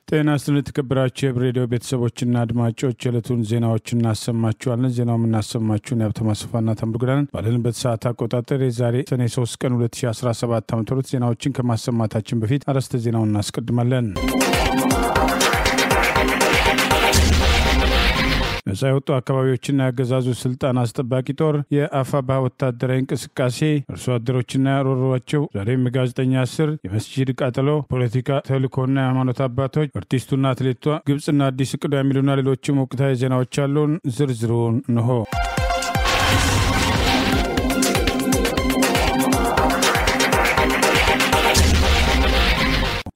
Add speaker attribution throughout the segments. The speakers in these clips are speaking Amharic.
Speaker 1: ጤና ይስጥልኝ ተከብራችሁ የሬዲዮ ቤተሰቦችና አድማጮች የዕለቱን ዜናዎችን እናሰማችኋለን። ዜናውን እናሰማችሁን ያብተማስፋና ተምሩግራን ባለንበት ሰዓት አቆጣጠር የዛሬ ሰኔ 3 ቀን 2017 ዓ.ም ዜናዎችን ከማሰማታችን በፊት አርዕስተ ዜናውን እናስቀድማለን። ነጻ የወጡ አካባቢዎችና ያገዛዙ ስልጣን አስጠባቂ ጦር የአፋባ ወታደራዊ እንቅስቃሴ አርሶ አደሮችና ሮሮዋቸው ዛሬም ጋዜጠኛ እስር የመስጂድ ቃጠሎ ፖለቲካ ተልእኮና የሃይማኖት አባቶች አርቲስቱና አትሌቷ ግብጽና አዲስ እቅዷ የሚሉና ሌሎችም ወቅታዊ ዜናዎች አሉን። ዝርዝሩን እንሆ።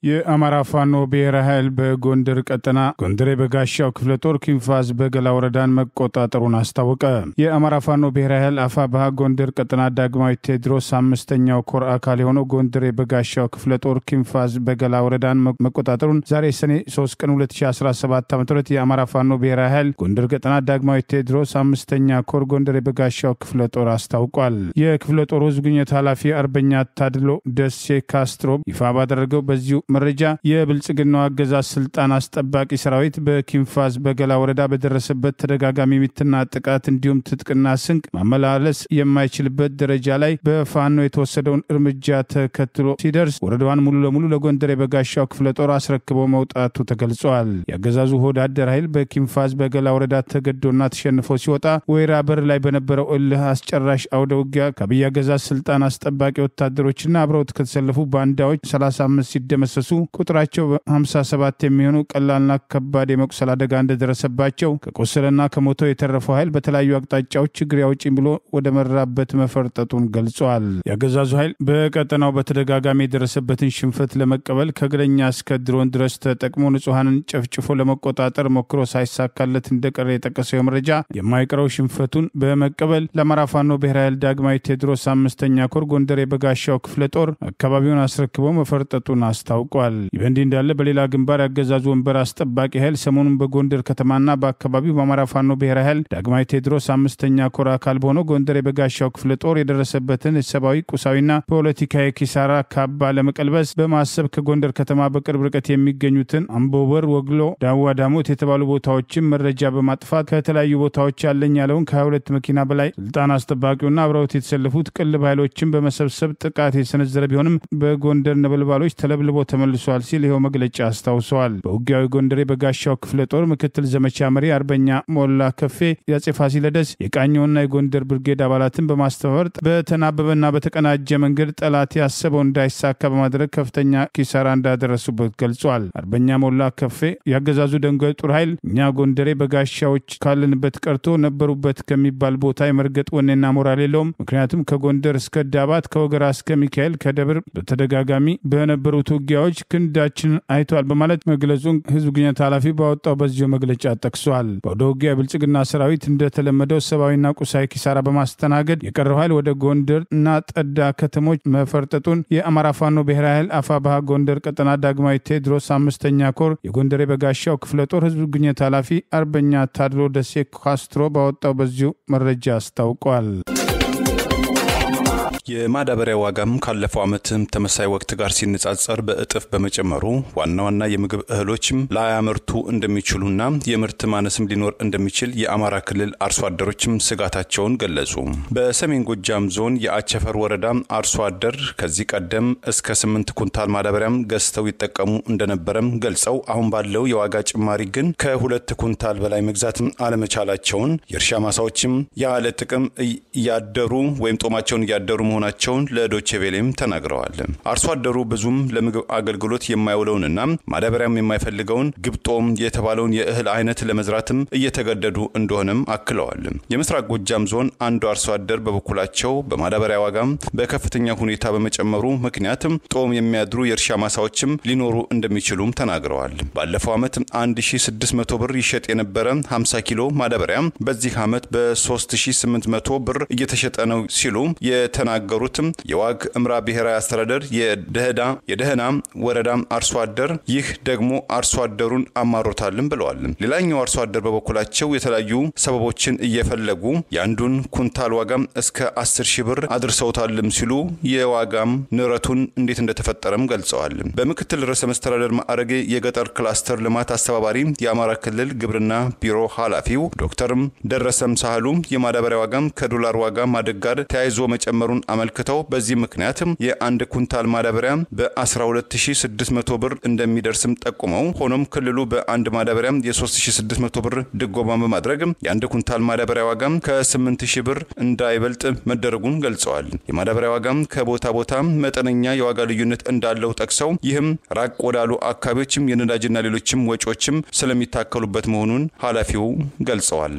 Speaker 1: የአማራ ፋኖ ብሔራዊ ኃይል በጎንደር ቀጠና ጎንደሬ በጋሻው ክፍለ ጦር ኪንፋዝ በገላ ወረዳን መቆጣጠሩን አስታወቀ። የአማራ ፋኖ ብሔራዊ ኃይል አፋብኃ ጎንደር ቀጠና ዳግማዊ ቴዎድሮስ 5ኛው ኮር አካል የሆነው ጎንደሬ በጋሻው ክፍለ ጦር ኪንፋዝ በገላ ወረዳን መቆጣጠሩን ዛሬ ሰኔ 3 ቀን 2017 ዓ.ም የአማራ ፋኖ ብሔራዊ ኃይል ጎንደር ቀጠና ዳግማዊ ቴዎድሮስ 5ኛ ኮር ጎንደሬ በጋሻው ክፍለ ጦር አስታውቋል። የክፍለ ጦሩ ህዝብ ግንኙነት ኃላፊ አርበኛ ታድሎ ደሴ ካስትሮ ይፋ ባደረገው በዚሁ መረጃ የብልጽግናው አገዛዝ ስልጣን አስጠባቂ ሰራዊት በኪንፋዝ በገላ ወረዳ በደረሰበት ተደጋጋሚ ምትና ጥቃት እንዲሁም ትጥቅና ስንቅ ማመላለስ የማይችልበት ደረጃ ላይ በፋኖ የተወሰደውን እርምጃ ተከትሎ ሲደርስ ወረዳዋን ሙሉ ለሙሉ ለጎንደሬ በጋሻው ክፍለ ጦር አስረክቦ መውጣቱ ተገልጿል። የአገዛዙ ሆዳደር ኃይል በኪንፋዝ በገላ ወረዳ ተገዶና ተሸንፎ ሲወጣ ወይራ በር ላይ በነበረው እልህ አስጨራሽ አውደ ውጊያ ከአብይ አገዛዝ ስልጣን አስጠባቂ ወታደሮችና አብረውት ከተሰለፉ ባንዳዎች 35 ሲደመሰሱ ቁጥራቸው 57 የሚሆኑ ቀላልና ከባድ የመቁሰል አደጋ እንደደረሰባቸው ከቆሰለና ከሞተው የተረፈው ኃይል በተለያዩ አቅጣጫዎች ችግር ያውጪኝ ብሎ ወደ መራበት መፈርጠጡን ገልጿል። የአገዛዙ ኃይል በቀጠናው በተደጋጋሚ የደረሰበትን ሽንፈት ለመቀበል ከእግረኛ እስከ ድሮን ድረስ ተጠቅሞ ንጹሐንን ጨፍጭፎ ለመቆጣጠር ሞክሮ ሳይሳካለት እንደቀረ የጠቀሰው መረጃ የማይቀረው ሽንፈቱን በመቀበል ለአማራ ፋኖ ብሔራዊ ኃይል ዳግማዊ ቴዎድሮስ 5ኛ ኮር ጎንደሬ በጋሻው ክፍለ ጦር አካባቢውን አስረክቦ መፈርጠጡን አስታውቋል። ይበንዲ እንዳለ በሌላ ግንባር ያገዛዙ ወንበር አስጠባቂ ኃይል ሰሞኑን በጎንደር ከተማና በአካባቢው በአማራ ፋኖ ብሔራዊ ኃይል ዳግማዊ ቴዎድሮስ 5ኛ ኮር አካል በሆነው ጎንደሬ በጋሻው ክፍለ ጦር የደረሰበትን ሰብአዊ ቁሳዊና ፖለቲካዊ ኪሳራ ካባ ለመቀልበስ በማሰብ ከጎንደር ከተማ በቅርብ ርቀት የሚገኙትን አምቦበር፣ ወግሎ፣ ዳዋ ዳሞት የተባሉ ቦታዎችን መረጃ በማጥፋት ከተለያዩ ቦታዎች ያለኝ ያለውን ከ22 መኪና በላይ ስልጣን አስጠባቂውና አብረውት የተሰለፉት ቅልብ ኃይሎችን በመሰብሰብ ጥቃት የሰነዘረ ቢሆንም በጎንደር ነበልባሎች ተለብልቦ ተመልሷል ሲል ይኸው መግለጫ አስታውሰዋል። በውጊያው ጎንደሬ በጋሻው ክፍለ ጦር ምክትል ዘመቻ መሪ አርበኛ ሞላ ከፌ የአጼ ፋሲለደስ የቃኘውና የጎንደር ብርጌድ አባላትን በማስተባበር በተናበበና በተቀናጀ መንገድ ጠላት ያሰበው እንዳይሳካ በማድረግ ከፍተኛ ኪሳራ እንዳደረሱበት ገልጿል። አርበኛ ሞላ ከፌ ያገዛዙ ደንጋይ ጦር ኃይል እኛ ጎንደሬ በጋሻዎች ካለንበት ቀርቶ ነበሩበት ከሚባል ቦታ የመርገጥ ወኔና ሞራል የለውም። ምክንያቱም ከጎንደር እስከ ዳባት ከወገራ እስከ ሚካኤል ከደብር በተደጋጋሚ በነበሩት ውጊያዎች ክንዳችን አይቷል በማለት መግለጹን ህዝብ ግንኙነት ኃላፊ ባወጣው በዚሁ መግለጫ ጠቅሷል። በወደ ውጊያ ብልጽግና ሰራዊት እንደተለመደው ሰብአዊና ቁሳዊ ኪሳራ በማስተናገድ የቀረው ኃይል ወደ ጎንደር እና ጠዳ ከተሞች መፈርጠጡን የአማራ ፋኖ ብሔራዊ ኃይል አፋብኃ ጎንደር ቀጠና ዳግማዊ ቴዎድሮስ 5ኛ ኮር የጎንደሬ በጋሻው ክፍለ ጦር ህዝብ ግንኙነት ኃላፊ አርበኛ ታድሎ ደሴ ካስትሮ ባወጣው በዚሁ መረጃ አስታውቋል።
Speaker 2: የማዳበሪያ ዋጋም ካለፈው ዓመትም ተመሳሳይ ወቅት ጋር ሲነጻጸር በእጥፍ በመጨመሩ ዋና የምግብ እህሎችም ላያመርቱ እንደሚችሉና የምርት ማነስም ሊኖር እንደሚችል የአማራ ክልል አርሶ አደሮችም ስጋታቸውን ገለጹ። በሰሜን ጎጃም ዞን የአቸፈር ወረዳ አርሶ አደር ከዚህ ቀደም እስከ 8 ኩንታል ማዳበሪያም ገዝተው ይጠቀሙ እንደነበረም ገልጸው አሁን ባለው የዋጋ ጭማሪ ግን ከ2 ኩንታል በላይ መግዛት አለመቻላቸውን የእርሻ ማሳዎችም ያለ ጥቅም ያደሩ ወይም ጦማቸውን ያደሩ መሆናቸውን ለዶቼቬሌም ተናግረዋል። አርሶ አደሩ ብዙም ለምግብ አገልግሎት የማይውለውንና ማዳበሪያም የማይፈልገውን ግብጦም የተባለውን የእህል አይነት ለመዝራትም እየተገደዱ እንደሆነም አክለዋል። የምስራቅ ጎጃም ዞን አንዱ አርሶ አደር በበኩላቸው በማዳበሪያ ዋጋም በከፍተኛ ሁኔታ በመጨመሩ ምክንያትም ጦም የሚያድሩ የእርሻ ማሳዎችም ሊኖሩ እንደሚችሉም ተናግረዋል። ባለፈው ዓመት 1600 ብር ይሸጥ የነበረ 50 ኪሎ ማዳበሪያ በዚህ ዓመት በ3800 ብር እየተሸጠ ነው ሲሉ የተናገሩ የተናገሩት የዋግ እምራ ብሔራዊ አስተዳደር የደህና ወረዳ አርሶ አደር ይህ ደግሞ አርሶ አደሩን አማሮታልን ብለዋል። ሌላኛው አርሶ አደር በበኩላቸው የተለያዩ ሰበቦችን እየፈለጉ ያንዱን ኩንታል ዋጋም እስከ 10,000 ብር አድርሰውታልም ሲሉ የዋጋም ንረቱን እንዴት እንደተፈጠረም ገልጸዋል። በምክትል ርዕሰ መስተዳድር ማዕረግ የገጠር ክላስተር ልማት አስተባባሪ የአማራ ክልል ግብርና ቢሮ ኃላፊው ዶክተር ደረሰም ሳህሉ የማዳበሪያ ዋጋም ከዶላር ዋጋ ማደግ ጋር ተያይዞ መጨመሩን አመልክተው በዚህ ምክንያት የአንድ ኩንታል ማዳበሪያ በ12600 ብር እንደሚደርስም ጠቁመው ሆኖም ክልሉ በአንድ ማዳበሪያ የ3600 ብር ድጎማ በማድረግ የአንድ ኩንታል ማዳበሪያ ዋጋም ከ8000 ብር እንዳይበልጥ መደረጉን ገልጸዋል። የማዳበሪያ ዋጋም ከቦታ ቦታ መጠነኛ የዋጋ ልዩነት እንዳለው ጠቅሰው ይህም ራቅ ወዳሉ አካባቢዎችም የነዳጅና ሌሎችም ወጪዎችም ስለሚታከሉበት መሆኑን ኃላፊው ገልጸዋል።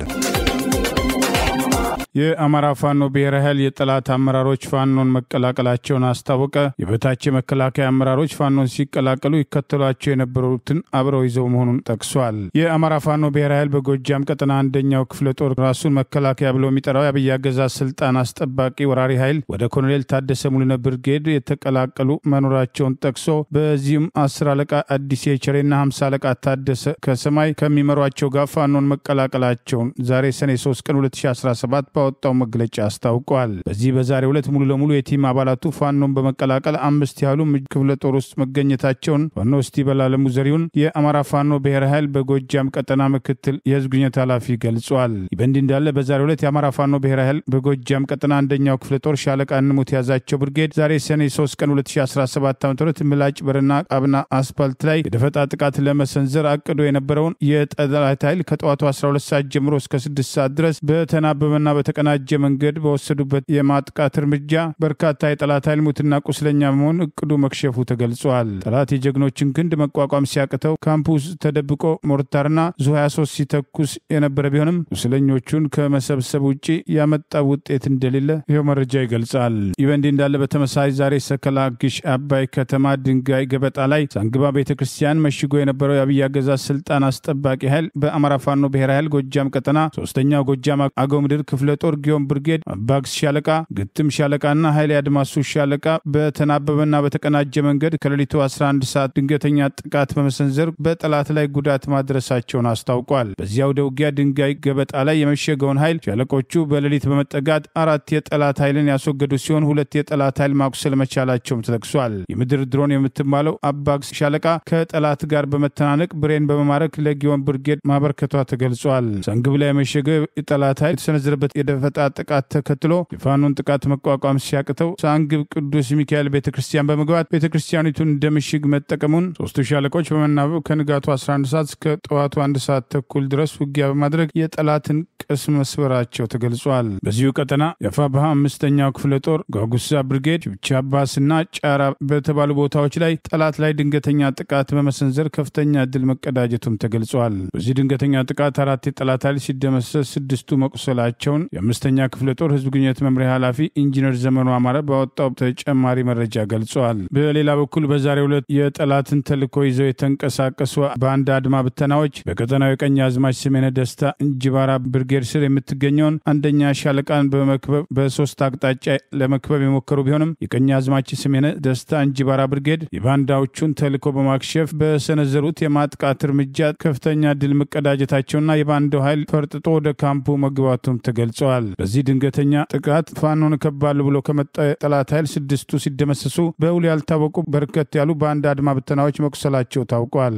Speaker 1: የአማራ ፋኖ ብሔራዊ ኃይል የጠላት አመራሮች ፋኖን መቀላቀላቸውን አስታወቀ። የበታች መከላከያ አመራሮች ፋኖን ሲቀላቀሉ ይከተሏቸው የነበሩትን አብረው ይዘው መሆኑን ጠቅሷል። የአማራ ፋኖ ብሔራዊ ኃይል በጎጃም ቀጠና አንደኛው ክፍለ ጦር ራሱን መከላከያ ብሎ የሚጠራው የአብይ አገዛዝ ስልጣን አስጠባቂ ወራሪ ኃይል ወደ ኮሎኔል ታደሰ ሙሉነ ብርጌድ የተቀላቀሉ መኖራቸውን ጠቅሶ በዚህም 10 አለቃ አዲስ የቸሬና 50 አለቃ ታደሰ ከሰማይ ከሚመሯቸው ጋር ፋኖን መቀላቀላቸውን ዛሬ ሰኔ 3 ቀን 2017 ባወጣው መግለጫ አስታውቋል። በዚህ በዛሬው ዕለት ሙሉ ለሙሉ የቲም አባላቱ ፋኖን በመቀላቀል 5 ያህሉ ክፍለ ጦር ውስጥ መገኘታቸውን ፋኖ ስቲበላለሙ ዘሪሁን የአማራ ፋኖ ብሔራዊ ኃይል በጎጃም ቀጠና ምክትል የህዝብ ግንኙነት ኃላፊ ገልጿል። በእንዲህ እንዳለ በዛሬው ዕለት የአማራ ፋኖ ብሔራዊ ኃይል በጎጃም ቀጠና አንደኛው ክፍለ ጦር ሻለቃ እንሙት ያዛቸው ብርጌድ ዛሬ ሰኔ 3 ቀን 2017 ዓ.ም ምላጭ በርና ቃብና አስፓልት ላይ የደፈጣ ጥቃት ለመሰንዘር አቅዶ የነበረውን የጠላት ኃይል ከጠዋቱ 12 ሰዓት ጀምሮ እስከ 6 ሰዓት ድረስ በተናበበና በተቀናጀ መንገድ በወሰዱበት የማጥቃት እርምጃ በርካታ የጠላት ኃይል ሙትና ቁስለኛ መሆን እቅዱ መክሸፉ ተገልጿል። ጠላት የጀግኖችን ክንድ መቋቋም ሲያቅተው ካምፑስ ተደብቆ ሞርታርና ዙ23 ሲተኩስ የነበረ ቢሆንም ቁስለኞቹን ከመሰብሰብ ውጪ ያመጣው ውጤት እንደሌለ ይሄው መረጃ ይገልጻል። ይበንዲ እንዳለ በተመሳሳይ ዛሬ ሰከላ ግሽ አባይ ከተማ ድንጋይ ገበጣ ላይ ሳንግባ ቤተክርስቲያን መሽጎ የነበረው የአብይ አገዛዝ ስልጣን አስጠባቂ ኃይል በአማራ ፋኖ ብሔራዊ ኃይል ጎጃም ቀጠና 3ኛው ጎጃም አገው ምድር ክፍለ ጦር ጊዮን ብርጌድ አባግስ ሻለቃ ግትም ሻለቃና ኃይሌ አድማሱ ሻለቃ በተናበበና በተቀናጀ መንገድ ከሌሊቱ 11 ሰዓት ድንገተኛ ጥቃት በመሰንዘር በጠላት ላይ ጉዳት ማድረሳቸውን አስታውቋል። በዚያው ደውጊያ ድንጋይ ገበጣ ላይ የመሸገውን ኃይል ሻለቆቹ በሌሊት በመጠጋት 4 የጠላት ኃይልን ያስወገዱ ሲሆን 2 የጠላት ኃይል ማቁሰል መቻላቸውም ተጠቅሷል። የምድር ድሮን የምትባለው አባግስ ሻለቃ ከጠላት ጋር በመተናነቅ ብሬን በመማረክ ለጊዮን ብርጌድ ማበርከቷ ተገልጿል። ሰንግብ ላይ የመሸገው የጠላት ኃይል የተሰነዘረበት የደፈጣ ጥቃት ተከትሎ የፋኖን ጥቃት መቋቋም ሲያቅተው ሳንግብ ቅዱስ ሚካኤል ቤተክርስቲያን በመግባት ቤተክርስቲያኒቱን እንደምሽግ መጠቀሙን 3 ሻለቆች በመናበብ ከንጋቱ 11 ሰዓት እስከ ጠዋቱ 1 ሰዓት ተኩል ድረስ ውጊያ በማድረግ የጠላትን ቅስም መስበራቸው ተገልጿል። በዚሁ ቀጠና የፋባሃ 5ኛው ክፍለ ጦር ጓጉሳ ብርጌድ ቻባስና ጫራ በተባሉ ቦታዎች ላይ ጠላት ላይ ድንገተኛ ጥቃት በመሰንዘር ከፍተኛ ድል መቀዳጀቱም ተገልጿል። በዚህ ድንገተኛ ጥቃት 4 የጠላት ኃይል ሲደመሰስ 6ቱ መቁሰላቸውን የ5ኛ ክፍለ ጦር ህዝብ ግንኙነት መምሪያ ኃላፊ ኢንጂነር ዘመኑ አማረ ባወጣው ተጨማሪ መረጃ ገልጿል። በሌላ በኩል በዛሬው ዕለት የጠላትን ተልዕኮ ይዘው የተንቀሳቀሱ ባንዳ አድማ ብተናዎች በቀጠናው የቀኝ አዝማች ስሜነ ደስታ እንጅባራ ብርጌድ ስር የምትገኘውን አንደኛ ሻለቃን በመክበብ በ3 አቅጣጫ ለመክበብ የሞከሩ ቢሆንም የቀኝ አዝማች ስሜነ ደስታ እንጅባራ ብርጌድ የባንዳዎቹን ተልዕኮ በማክሸፍ በሰነዘሩት የማጥቃት እርምጃ ከፍተኛ ድል መቀዳጀታቸውና የባንዳው ኃይል ፈርጥጦ ወደ ካምፑ መግባቱም ተገልጿል። በዚህ ድንገተኛ ጥቃት ፋኖን ከባሉ ብሎ ከመጣ ጠላት ኃይል 6ቱ ሲደመሰሱ በውል ያልታወቁ በርከት ያሉ ባንዳ አድማ ብተናዎች መቁሰላቸው ታውቋል።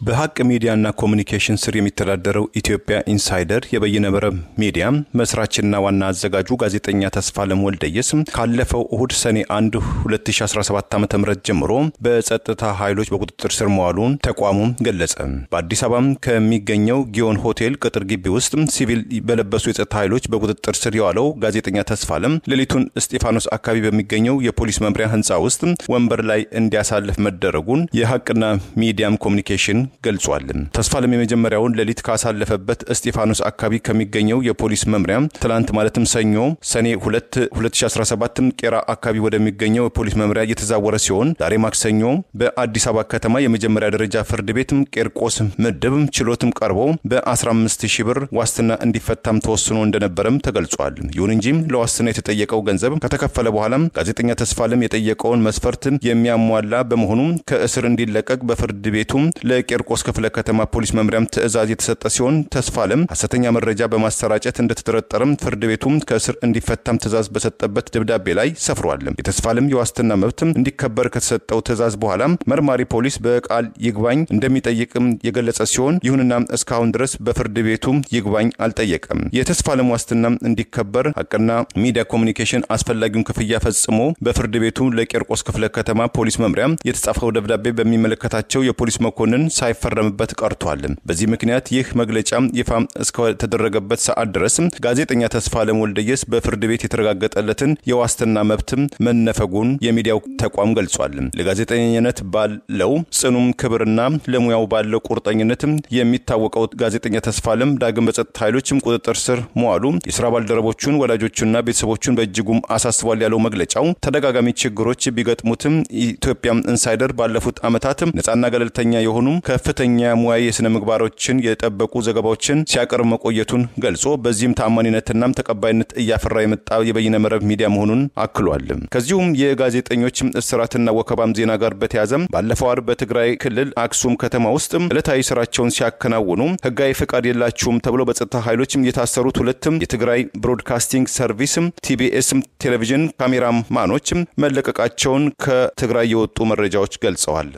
Speaker 2: በሐቅ ሚዲያና ኮሙኒኬሽን ስር የሚተዳደረው ኢትዮጵያ ኢንሳይደር የበየነበረ ሚዲያ መስራችና ዋና አዘጋጁ ጋዜጠኛ ተስፋለም ወልደየስ ካለፈው እሁድ ሰኔ 1 2017 ዓ.ም ጀምሮ በጸጥታ ኃይሎች በቁጥጥር ስር መዋሉን ተቋሙ ገለጸ። በአዲስ አበባ ከሚገኘው ጊዮን ሆቴል ቅጥር ግቢ ውስጥ ሲቪል በለበሱ የጸጥታ ኃይሎች በቁጥጥር ስር የዋለው ጋዜጠኛ ተስፋለም ሌሊቱን እስጢፋኖስ አካባቢ በሚገኘው የፖሊስ መምሪያ ህንጻ ውስጥ ወንበር ላይ እንዲያሳልፍ መደረጉን የሐቅና ሚዲያም ኮሙኒኬሽን ገልጿል። ተስፋለም የመጀመሪያውን ሌሊት ካሳለፈበት እስጢፋኖስ አካባቢ ከሚገኘው የፖሊስ መምሪያ ትላንት ማለትም ሰኞ ሰኔ 2 2017 ቄራ አካባቢ ወደሚገኘው የፖሊስ መምሪያ እየተዛወረ ሲሆን ዛሬ ማክሰኞ በአዲስ አበባ ከተማ የመጀመሪያ ደረጃ ፍርድ ቤት ቄርቆስ ምድብ ችሎትም ቀርቦ በ15000 ብር ዋስትና እንዲፈታም ተወስኖ እንደነበረም ተገልጿል። ይሁን እንጂ ለዋስትና የተጠየቀው ገንዘብ ከተከፈለ በኋላ ጋዜጠኛ ተስፋለም የጠየቀውን መስፈርት የሚያሟላ በመሆኑ ከእስር እንዲለቀቅ በፍርድ ቤቱ ለቄርቆስ ክፍለ ከተማ ፖሊስ መምሪያም ትዕዛዝ የተሰጠ ሲሆን ተስፋለም ሐሰተኛ መረጃ በማሰራጨት እንደተጠረጠረም ፍርድ ቤቱ ከእስር እንዲፈታም ትዕዛዝ በሰጠበት ደብዳቤ ላይ ሰፍሯል። የተስፋለም የዋስትና መብት እንዲከበር ከተሰጠው ትዕዛዝ በኋላ መርማሪ ፖሊስ በቃል ይግባኝ እንደሚጠይቅም የገለጸ ሲሆን ይሁንና እስካሁን ድረስ በፍርድ ቤቱ ይግባኝ አልጠየቀም። የተስፋለም ዋስትና እንዲከበር ሐቅና ሚዲያ ኮሙኒኬሽን አስፈላጊውን ክፍያ ፈጽሞ በፍርድ ቤቱ ለቄርቆስ ክፍለ ከተማ ፖሊስ መምሪያ የተጻፈው ደብዳቤ በሚመለከታቸው የፖሊስ መኮንን ሳይፈረምበት ቀርቷል። በዚህ ምክንያት ይህ መግለጫ ይፋ እስከተደረገበት ሰዓት ድረስ ጋዜጠኛ ተስፋለም ወልደየስ በፍርድ ቤት የተረጋገጠለትን የዋስትና መብት መነፈጉን የሚዲያው ተቋም ገልጿል። ለጋዜጠኝነት ባለው ጽኑም ክብርና ለሙያው ባለው ቁርጠኝነት የሚታወቀው ጋዜጠኛ ተስፋለም ዳግም በጸጥታ ኃይሎች ቁጥጥር ስር መዋሉ የሥራ ባልደረቦቹን ወላጆችና ቤተሰቦቹን በእጅጉም አሳስቧል ያለው መግለጫው ተደጋጋሚ ችግሮች ቢገጥሙትም ኢትዮጵያ ኢንሳይደር ባለፉት ዓመታት ነፃና ገለልተኛ የሆኑ ከፍተኛ ሙያዊ የሥነ ምግባሮችን የጠበቁ ዘገባዎችን ሲያቀርብ መቆየቱን ገልጾ በዚህም ታማኝነትና ተቀባይነት እያፈራ የመጣ የበይነ መረብ ሚዲያ መሆኑን አክሏል። ከዚሁም የጋዜጠኞች እስራትና ወከባም ዜና ጋር በተያያዘ ባለፈው ዓርብ በትግራይ ክልል አክሱም ከተማ ውስጥ ዕለታዊ ስራቸውን ሲያከናውኑ ህጋዊ ፍቃድ የላቸውም ተብሎ በጸጥታ ኃይሎች የታሰሩት ሁለቱም የትግራይ ብሮድካስቲንግ ሰርቪስ ቲቢኤስ ቴሌቪዥን ካሜራማኖች መለቀቃቸውን ከትግራይ የወጡ መረጃዎች ገልጸዋል።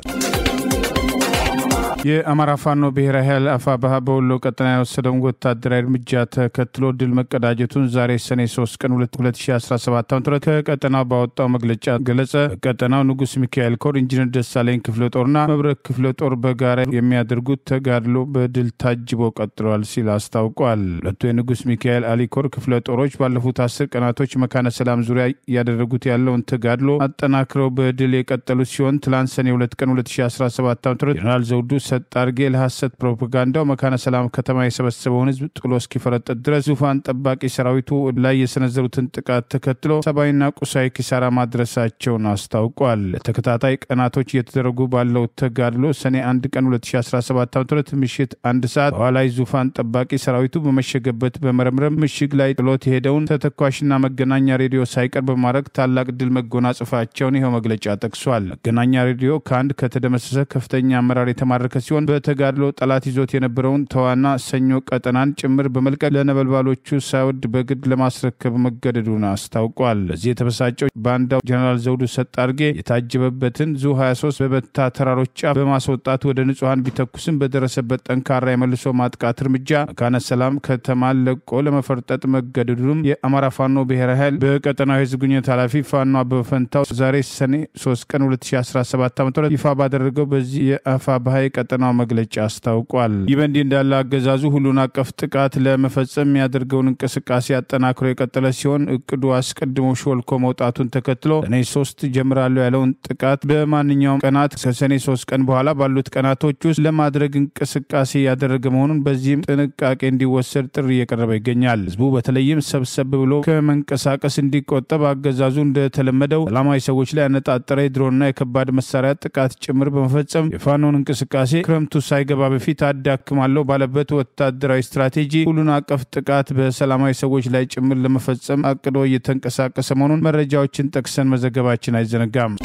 Speaker 1: የአማራ ፋኖ ብሔራዊ ኃይል አፋብኃ በወሎ ቀጠና የወሰደውን ወታደራዊ እርምጃ ተከትሎ ድል መቀዳጀቱን ዛሬ ሰኔ 3 ቀን 2017 ዓ.ም ከቀጠናው ባወጣው መግለጫ ገለጸ። በቀጠናው ንጉስ ሚካኤል ኮር ኢንጂነር ደሳለኝ ክፍለ ጦርና መብረቅ ክፍለ ጦር በጋራ የሚያደርጉት ተጋድሎ በድል ታጅቦ ቀጥሏል ሲል አስታውቋል። ሁለቱ የንጉስ ሚካኤል አሊ ኮር ክፍለ ጦሮች ባለፉት 10 ቀናቶች መካነ ሰላም ዙሪያ ያደረጉት ያለውን ተጋድሎ አጠናክረው በድል የቀጠሉ ሲሆን ትላንት ሰኔ 2 ቀን 2017 ዓ.ም ጀነራል ዘውዱ ሰጣርጌ ለሐሰት ፕሮፓጋንዳው መካነ ሰላም ከተማ የሰበሰበውን ህዝብ ጥሎ እስኪፈረጥጥ ድረስ ዙፋን ጠባቂ ሰራዊቱ ላይ የሰነዘሩትን ጥቃት ተከትሎ ሰብአዊና ቁሳዊ ኪሳራ ማድረሳቸውን አስታውቋል። ለተከታታይ ቀናቶች እየተደረጉ ባለው ተጋድሎ ሰኔ 1 ቀን 2017 ዓ.ም ምሽት 1 ሰዓት በኋላይ ዙፋን ጠባቂ ሰራዊቱ በመሸገበት በመረምረም ምሽግ ላይ ጥሎት የሄደውን ተተኳሽና መገናኛ ሬዲዮ ሳይቀር በማድረግ ታላቅ ድል መጎናጸፋቸውን ይኸው መግለጫ ጠቅሷል። መገናኛ ሬዲዮ ከአንድ ከተደመሰሰ ከፍተኛ አመራር የተማረከ ሲሆን በተጋድሎ ጠላት ይዞት የነበረውን ተዋና ሰኞ ቀጠናን ጭምር በመልቀቅ ለነበልባሎቹ ሳይወድ በግድ ለማስረከብ መገደዱን አስታውቋል። ለዚህ የተበሳጨው ባንዳው ጀነራል ዘውዱ ሰጣርጌ የታጀበበትን ዙ 23 በበታ ተራሮች ጫፍ በማስወጣት ወደ ንጹሃን ቢተኩስም በደረሰበት ጠንካራ የመልሶ ማጥቃት እርምጃ መካነ ሰላም ከተማን ለቆ ለመፈርጠጥ መገደዱን የአማራ ፋኖ ብሔራዊ ኃይል በቀጠናው የህዝብ ግንኙነት ኃላፊ ፋኖ አበበ ፈንታው ዛሬ ሰኔ 3 ቀን 2017 ዓ.ም ይፋ ባደረገው በዚህ የአፋብኃ ቀጠናው መግለጫ አስታውቋል። ይህ በእንዲህ እንዳለ አገዛዙ ሁሉን አቀፍ ጥቃት ለመፈጸም ያደርገውን እንቅስቃሴ አጠናክሮ የቀጠለ ሲሆን እቅዱ አስቀድሞ ሾልኮ መውጣቱን ተከትሎ ሰኔ 3 ጀምራለሁ ያለውን ጥቃት በማንኛውም ቀናት ከሰኔ 3 ቀን በኋላ ባሉት ቀናቶች ውስጥ ለማድረግ እንቅስቃሴ ያደረገ መሆኑን በዚህም ጥንቃቄ እንዲወሰድ ጥሪ እየቀረበ ይገኛል። ህዝቡ በተለይም ሰብሰብ ብሎ ከመንቀሳቀስ እንዲቆጠብ አገዛዙ እንደተለመደው ሰላማዊ ሰዎች ላይ ያነጣጠረ የድሮንና የከባድ መሳሪያ ጥቃት ጭምር በመፈጸም የፋኖን እንቅስቃሴ ክረምቱ ሳይገባ በፊት አዳክማለሁ ባለበት ወታደራዊ ስትራቴጂ ሁሉን አቀፍ ጥቃት በሰላማዊ ሰዎች ላይ ጭምር ለመፈጸም አቅዶ እየተንቀሳቀሰ መሆኑን መረጃዎችን ጠቅሰን መዘገባችን አይዘነጋም።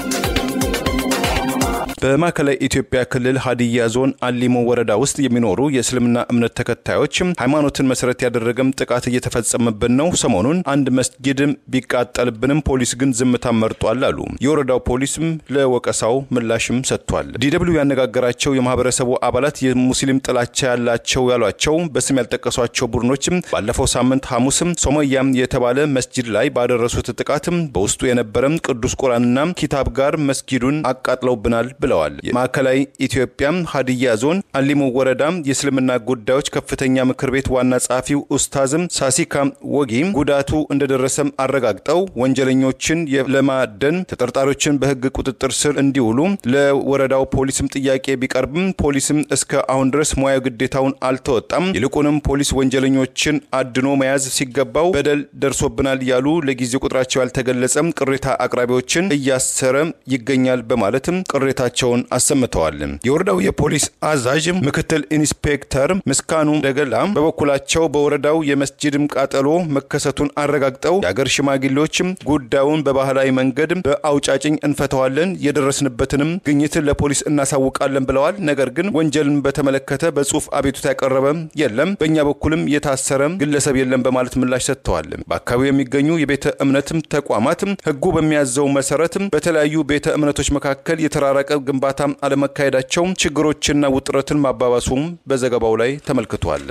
Speaker 2: በማዕከላዊ ኢትዮጵያ ክልል ሀዲያ ዞን አሊሞ ወረዳ ውስጥ የሚኖሩ የእስልምና እምነት ተከታዮች ሃይማኖትን መሰረት ያደረገም ጥቃት እየተፈጸመብን ነው። ሰሞኑን አንድ መስጊድ ቢቃጠልብንም ፖሊስ ግን ዝምታ መርጧል አሉ። የወረዳው ፖሊስም ለወቀሳው ምላሽም ሰጥቷል። ዲደብሊው ያነጋገራቸው የማህበረሰቡ አባላት የሙስሊም ጥላቻ ያላቸው ያሏቸው በስም ያልጠቀሷቸው ቡድኖችም ባለፈው ሳምንት ሐሙስም ሶማያም የተባለ መስጊድ ላይ ባደረሱት ጥቃትም በውስጡ የነበረም ቅዱስ ቁርአንና ኪታብ ጋር መስጊዱን አቃጥለውብናል ብለዋል። ብለዋል። የማዕከላዊ ኢትዮጵያ ሀዲያ ዞን አሊሙ ወረዳ የእስልምና ጉዳዮች ከፍተኛ ምክር ቤት ዋና ጸሐፊው ኡስታዝም ሳሲካ ወጊ ጉዳቱ እንደደረሰም አረጋግጠው ወንጀለኞችን ለማደን ተጠርጣሪዎችን በህግ ቁጥጥር ስር እንዲውሉ ለወረዳው ፖሊስም ጥያቄ ቢቀርብም ፖሊስም እስከ አሁን ድረስ ሙያዊ ግዴታውን አልተወጣም። ይልቁንም ፖሊስ ወንጀለኞችን አድኖ መያዝ ሲገባው በደል ደርሶብናል ያሉ ለጊዜው ቁጥራቸው ያልተገለጸም ቅሬታ አቅራቢዎችን እያሰረ ይገኛል በማለትም ቅሬታቸውን አሰምተዋል። የወረዳው የፖሊስ አዛዥ ምክትል ኢንስፔክተር ምስካኑ ደገላ በበኩላቸው በወረዳው የመስጂድም ቃጠሎ መከሰቱን አረጋግጠው የአገር ሽማግሌዎችም ጉዳዩን በባህላዊ መንገድ በአውጫጭኝ እንፈተዋለን የደረስንበትንም ግኝት ለፖሊስ እናሳውቃለን ብለዋል። ነገር ግን ወንጀልን በተመለከተ በጽሁፍ አቤቱታ ያቀረበ የለም፣ በእኛ በኩልም የታሰረ ግለሰብ የለም በማለት ምላሽ ሰጥተዋል። በአካባቢው የሚገኙ የቤተ እምነትም ተቋማትም ህጉ በሚያዘው መሰረትም በተለያዩ ቤተ እምነቶች መካከል የተራራቀ ግንባታ አለመካሄዳቸው ችግሮችና ውጥረትን ማባባሱም በዘገባው ላይ ተመልክቷል።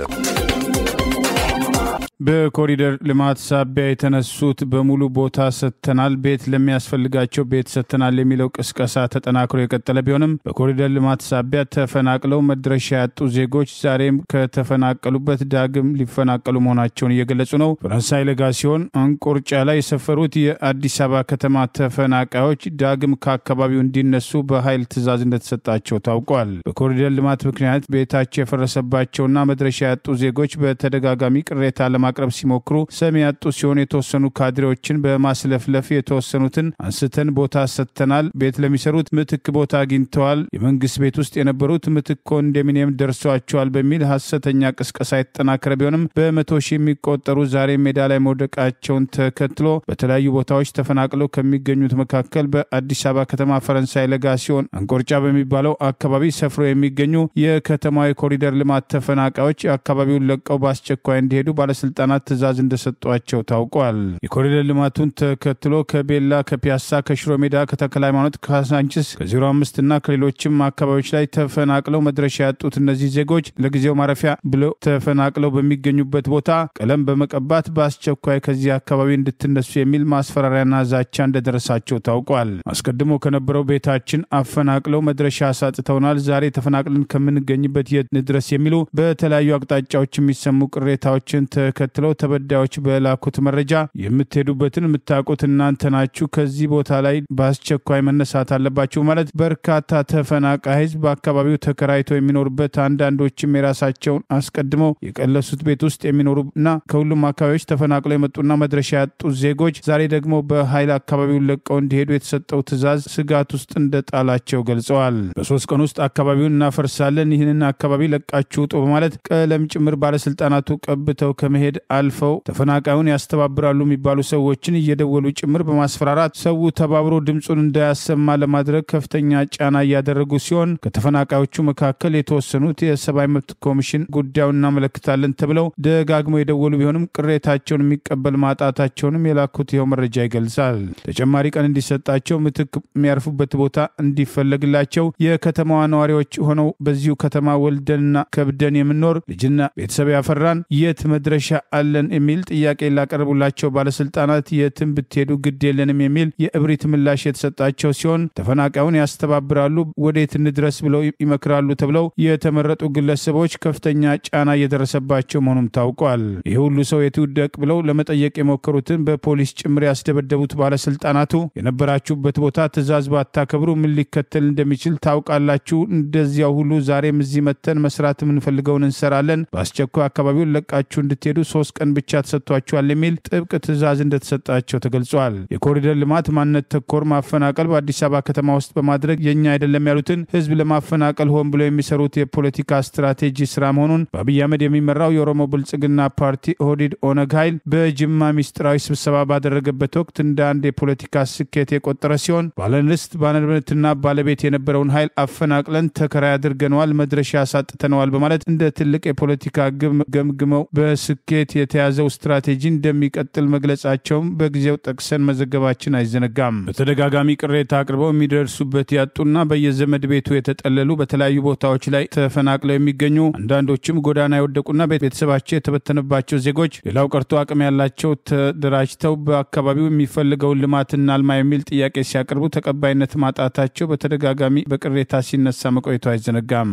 Speaker 1: በኮሪደር ልማት ሳቢያ የተነሱት በሙሉ ቦታ ሰጥተናል፣ ቤት ለሚያስፈልጋቸው ቤት ሰጥተናል የሚለው ቅስቀሳ ተጠናክሮ የቀጠለ ቢሆንም በኮሪደር ልማት ሳቢያ ተፈናቅለው መድረሻ ያጡ ዜጎች ዛሬም ከተፈናቀሉበት ዳግም ሊፈናቀሉ መሆናቸውን እየገለጹ ነው። ፈረንሳይ ለጋሲዮን አንቆርጫ ላይ የሰፈሩት የአዲስ አበባ ከተማ ተፈናቃዮች ዳግም ከአካባቢው እንዲነሱ በኃይል ትዕዛዝ እንደተሰጣቸው ታውቋል። በኮሪደር ልማት ምክንያት ቤታቸው የፈረሰባቸውና መድረሻ ያጡ ዜጎች በተደጋጋሚ ቅሬታ ለማቅረብ ሲሞክሩ ሰሚ ያጡ ሲሆን የተወሰኑ ካድሬዎችን በማስለፍለፍ የተወሰኑትን አንስተን ቦታ ሰጥተናል፣ ቤት ለሚሰሩት ምትክ ቦታ አግኝተዋል፣ የመንግስት ቤት ውስጥ የነበሩት ምትክ ኮንዶሚኒየም ደርሷቸዋል በሚል ሐሰተኛ ቅስቀሳ የተጠናከረ ቢሆንም በመቶ ሺህ የሚቆጠሩ ዛሬ ሜዳ ላይ መውደቃቸውን ተከትሎ በተለያዩ ቦታዎች ተፈናቅለው ከሚገኙት መካከል በአዲስ አበባ ከተማ ፈረንሳይ ለጋሲዮን አንቆርጫ በሚባለው አካባቢ ሰፍረው የሚገኙ የከተማው የኮሪደር ልማት ተፈናቃዮች አካባቢውን ለቀው በአስቸኳይ እንዲሄዱ ባለስልጣናት ትዕዛዝ እንደሰጧቸው ታውቋል። የኮሪደር ልማቱን ተከትሎ ከቤላ፣ ከፒያሳ፣ ከሽሮ ሜዳ፣ ከተክለ ሃይማኖት፣ ከሳንቺስ፣ ከ05 እና ከሌሎችም አካባቢዎች ላይ ተፈናቅለው መድረሻ ያጡት እነዚህ ዜጎች ለጊዜው ማረፊያ ብለው ተፈናቅለው በሚገኙበት ቦታ ቀለም በመቀባት በአስቸኳይ ከዚህ አካባቢ እንድትነሱ የሚል ማስፈራሪያና ዛቻ እንደደረሳቸው ታውቋል። አስቀድሞ ከነበረው ቤታችን አፈናቅለው መድረሻ አሳጥተውናል፣ ዛሬ ተፈናቅለን ከምንገኝበት የት እንድረስ የሚሉ በተለያዩ አቅጣጫዎች የሚሰሙ ቅሬታዎችን ተከትለው ተበዳዮች በላኩት መረጃ የምትሄዱበትን የምታውቁት እናንተ ናችሁ፣ ከዚህ ቦታ ላይ በአስቸኳይ መነሳት አለባችሁ ማለት በርካታ ተፈናቃይ ህዝብ በአካባቢው ተከራይቶ የሚኖርበት አንዳንዶችም የራሳቸውን አስቀድመው የቀለሱት ቤት ውስጥ የሚኖሩና ከሁሉም አካባቢዎች ተፈናቅለው የመጡና መድረሻ ያጡ ዜጎች ዛሬ ደግሞ በኃይል አካባቢውን ለቀው እንዲሄዱ የተሰጠው ትዕዛዝ ስጋት ውስጥ እንደጣላቸው ገልጸዋል። በ3 ቀን ውስጥ አካባቢውን እናፈርሳለን፣ ይህንን አካባቢ ለቃችሁ ውጡ በማለት ቀለም ጭምር ባለስልጣናቱ ቀብተው ከመሄድ አልፈው ተፈናቃዩን ያስተባብራሉ የሚባሉ ሰዎችን እየደወሉ ጭምር በማስፈራራት ሰው ተባብሮ ድምጹን እንዳያሰማ ለማድረግ ከፍተኛ ጫና እያደረጉ ሲሆን ከተፈናቃዮቹ መካከል የተወሰኑት የሰብአዊ መብት ኮሚሽን ጉዳዩን እናመለክታለን ተብለው ደጋግመው የደወሉ ቢሆንም ቅሬታቸውን የሚቀበል ማጣታቸውንም የላኩት ይኸው መረጃ ይገልጻል። ተጨማሪ ቀን እንዲሰጣቸው፣ ምትክ የሚያርፉበት ቦታ እንዲፈለግላቸው፣ የከተማዋ ነዋሪዎች ሆነው በዚሁ ከተማ ወልደንና ከብደን የምንኖር ልጅና ቤተሰብ ያፈራን የት መድረሻ አለን የሚል ጥያቄ ላቀረቡላቸው ባለስልጣናት የትም ብትሄዱ ግድ የለንም የሚል የእብሪት ምላሽ የተሰጣቸው ሲሆን ተፈናቃዩን ያስተባብራሉ፣ ወዴት እንድረስ ብለው ይመክራሉ ተብለው የተመረጡ ግለሰቦች ከፍተኛ ጫና እየደረሰባቸው መሆኑም ታውቋል። ይህ ሁሉ ሰው የትውደቅ ብለው ለመጠየቅ የሞከሩትን በፖሊስ ጭምር ያስደበደቡት ባለስልጣናቱ የነበራችሁበት ቦታ ትዕዛዝ ባታከብሩ ምን ሊከተል እንደሚችል ታውቃላችሁ፣ እንደዚያው ሁሉ ዛሬም እዚህ መተን መስራት የምንፈልገውን እንሰራለን፣ በአስቸኳይ አካባቢውን ለቃችሁ እንድትሄዱ 3 ቀን ብቻ ተሰጥቷቸዋል የሚል ጥብቅ ትዕዛዝ እንደተሰጣቸው ተገልጿል። የኮሪደር ልማት ማንነት ተኮር ማፈናቀል በአዲስ አበባ ከተማ ውስጥ በማድረግ የኛ አይደለም ያሉትን ህዝብ ለማፈናቀል ሆን ብሎ የሚሰሩት የፖለቲካ ስትራቴጂ ስራ መሆኑን በአብይ አህመድ የሚመራው የኦሮሞ ብልጽግና ፓርቲ ኦህዴድ ኦነግ ኃይል በጅማ ሚስጥራዊ ስብሰባ ባደረገበት ወቅት እንደ አንድ የፖለቲካ ስኬት የቆጠረ ሲሆን ባለንስት ባለንብረትና ባለቤት የነበረውን ኃይል አፈናቅለን ተከራይ አድርገነዋል፣ መድረሻ ያሳጥተነዋል በማለት እንደ ትልቅ የፖለቲካ ግብ ገምግመው በስኬት በመለየት የተያዘው ስትራቴጂ እንደሚቀጥል መግለጻቸውም በጊዜው ጠቅሰን መዘገባችን አይዘነጋም። በተደጋጋሚ ቅሬታ አቅርበው የሚደርሱበት ያጡና በየዘመድ ቤቱ የተጠለሉ በተለያዩ ቦታዎች ላይ ተፈናቅለው የሚገኙ አንዳንዶችም ጎዳና የወደቁና ቤተሰባቸው የተበተነባቸው ዜጎች ሌላው ቀርቶ አቅም ያላቸው ተደራጅተው በአካባቢው የሚፈልገውን ልማትና አልማ የሚል ጥያቄ ሲያቀርቡ ተቀባይነት ማጣታቸው በተደጋጋሚ በቅሬታ ሲነሳ መቆየቱ አይዘነጋም።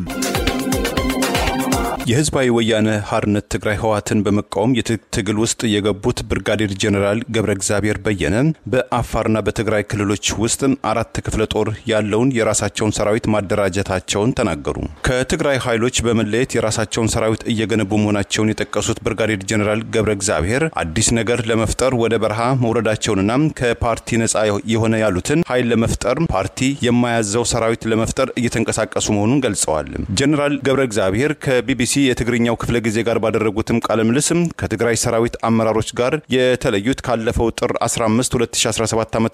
Speaker 2: የህዝባዊ ወያነ ሓርነት ትግራይ ህወሓትን በመቃወም የትግል ውስጥ የገቡት ብርጋዴር ጀነራል ገብረ እግዚአብሔር በየነ በአፋርና በትግራይ ክልሎች ውስጥ 4 ክፍለ ጦር ያለውን የራሳቸውን ሰራዊት ማደራጀታቸውን ተናገሩ። ከትግራይ ኃይሎች በመለየት የራሳቸውን ሰራዊት እየገነቡ መሆናቸውን የጠቀሱት ብርጋዴር ጀነራል ገብረ እግዚአብሔር አዲስ ነገር ለመፍጠር ወደ በረሃ መውረዳቸውንና ከፓርቲ ነፃ የሆነ ያሉትን ኃይል ለመፍጠር ፓርቲ የማያዘው ሰራዊት ለመፍጠር እየተንቀሳቀሱ መሆኑን ገልጸዋል። ጀነራል ገብረ እግዚአብሔር ከቢቢሲ የትግርኛው ክፍለ ጊዜ ጋር ባደረጉትም ቃለ ምልልስ ከትግራይ ሰራዊት አመራሮች ጋር የተለዩት ካለፈው ጥር 15 2017 ዓ.ም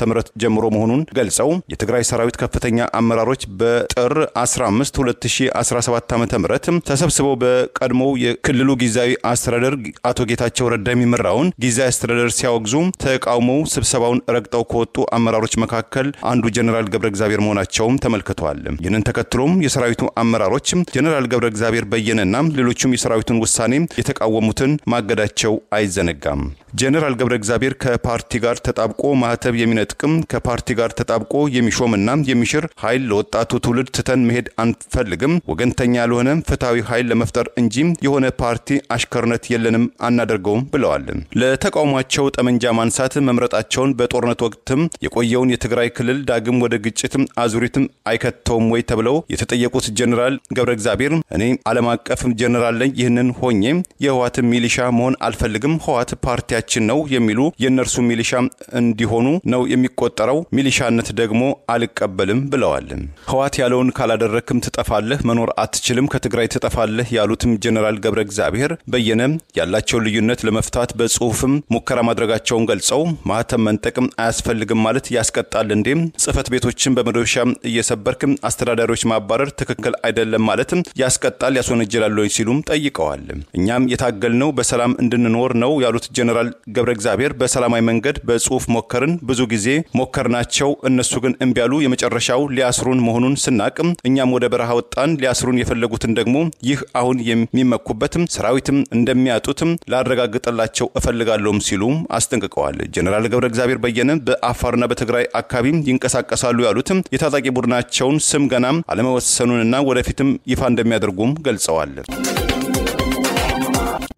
Speaker 2: ጀምሮ መሆኑን ገልጸው የትግራይ ሰራዊት ከፍተኛ አመራሮች በጥር 15 2017 ዓ.ም ተሰብስበው በቀድሞው የክልሉ ጊዜያዊ አስተዳደር አቶ ጌታቸው ረዳ የሚመራውን ጊዜያዊ አስተዳደር ሲያወግዙ ተቃውሞው ስብሰባውን ረግጠው ከወጡ አመራሮች መካከል አንዱ ጀነራል ገብረ እግዚአብሔር መሆናቸውም ተመልክቷል። ይህንን ተከትሎም የሰራዊቱ አመራሮች ጀነራል ገብረ እግዚአብሔር በየነና ሌሎችም የሰራዊቱን ውሳኔ የተቃወሙትን ማገዳቸው አይዘነጋም። ጀነራል ገብረ እግዚአብሔር ከፓርቲ ጋር ተጣብቆ ማህተብ የሚነጥቅም ከፓርቲ ጋር ተጣብቆ የሚሾምና የሚሽር ኃይል ለወጣቱ ትውልድ ትተን መሄድ አንፈልግም፣ ወገንተኛ ያልሆነ ፍትሃዊ ኃይል ለመፍጠር እንጂ የሆነ ፓርቲ አሽከርነት የለንም አናደርገውም ብለዋል። ለተቃውሟቸው ጠመንጃ ማንሳት መምረጣቸውን በጦርነት ወቅትም የቆየውን የትግራይ ክልል ዳግም ወደ ግጭትም አዙሪትም አይከተውም ወይ ተብለው የተጠየቁት ጀነራል ገብረ እግዚአብሔር እኔ ዓለም አቀፍ ጀነራል ላይ ይህንን ሆኜ የህወሓት ሚሊሻ መሆን አልፈልግም፣ ህወሓት ፓርቲያችን ነው የሚሉ የነርሱ ሚሊሻ እንዲሆኑ ነው የሚቆጠረው፣ ሚሊሻነት ደግሞ አልቀበልም ብለዋል። ህወሓት ያለውን ካላደረክም ትጠፋለህ፣ መኖር አትችልም፣ ከትግራይ ትጠፋለህ ያሉትም ጀነራል ገብረ እግዚአብሔር በየነ ያላቸው ልዩነት ለመፍታት በጽሁፍም ሙከራ ማድረጋቸውን ገልጸው ማህተም መንጠቅም አያስፈልግም ማለት ያስቀጣል እንዴ? ጽህፈት ቤቶችን በመዶሻ እየሰበርክም አስተዳዳሪዎች ማባረር ትክክል አይደለም ማለት ያስቀጣል ያስወነጀላል ሲሉም ጠይቀዋል። እኛም የታገልነው በሰላም እንድንኖር ነው ያሉት ጀነራል ገብረ እግዚአብሔር በሰላማዊ መንገድ በጽሁፍ ሞከርን፣ ብዙ ጊዜ ሞከርናቸው፣ እነሱ ግን እምቢ ያሉ፣ የመጨረሻው ሊያስሩን መሆኑን ስናቅም እኛም ወደ በረሃ ወጣን። ሊያስሩን የፈለጉትን ደግሞ ይህ አሁን የሚመኩበትም ሰራዊትም እንደሚያጡትም ላረጋግጥላቸው እፈልጋለሁም ሲሉም አስጠንቅቀዋል። ጀነራል ገብረ እግዚአብሔር በየነ በአፋርና በትግራይ አካባቢ ይንቀሳቀሳሉ ያሉትም የታጣቂ ቡድናቸውን ስም ገናም አለመወሰኑንና ወደፊትም ይፋ እንደሚያደርጉም ገልጸዋል።